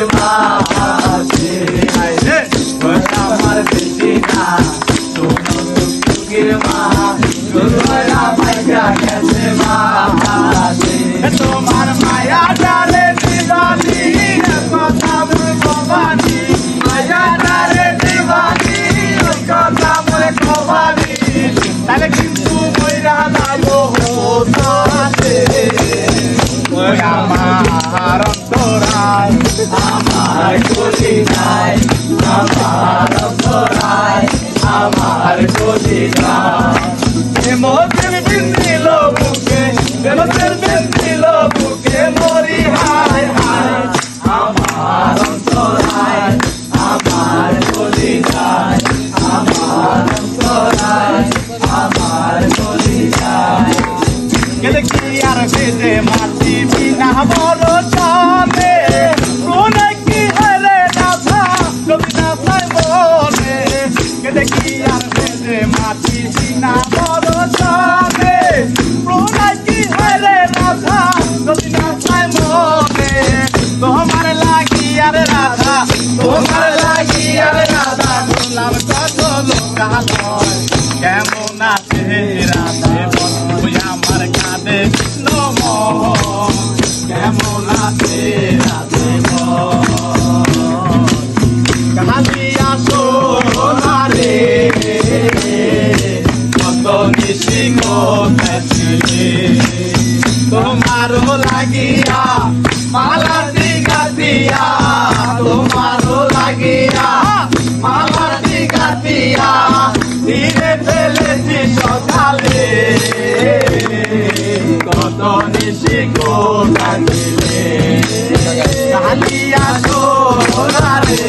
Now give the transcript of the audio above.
মাসে আমার বেশি না শোনো টুকির মা দুর্গা মাইয়া গেছে মাসে তোমার মায়া ডালে দিবানি কথা বলে কবানি মায়া ডালে দিবানি কথা বলে কবানি তাহলে কিন্তু মইরা যাবো সাথে আমার অন্তরায় আমার গলি নাই আমার অন্তরায় আমার গলি নাই মোদের বিন্দিল বুকে মোদের বিন্দিল বুকে মরি হায় হায় আমার অন্তরায় আমার গলি নাই আমার অন্তরায় আমার গলি নাই গেলে কি আর বেদে মাটি বিনা বড় চলে কোনে কি হলে না থা কবি না পাই বলে গেলে কি আর বেদে মাটি বিনা বড় চলে কোনে কি হলে না থা কবি না পাই বলে তোমার লাগি আর রাধা তোমার লাগি আর রাধা গোলাম কত লোকালয় কেমন আছে রাধে বল আমার কাঁদে নম কেমন আছে রাধে কাঁদিয়া সোনারে কত নিশি গেছিলে তোমারও লাগিয়া মালাটি গাতিয়া তোমারও লাগিয়া মালাটি গাতিয়া ধীরে ফেলেছি সকালে কত নিশি লাগিলে কালিয়া সোনারে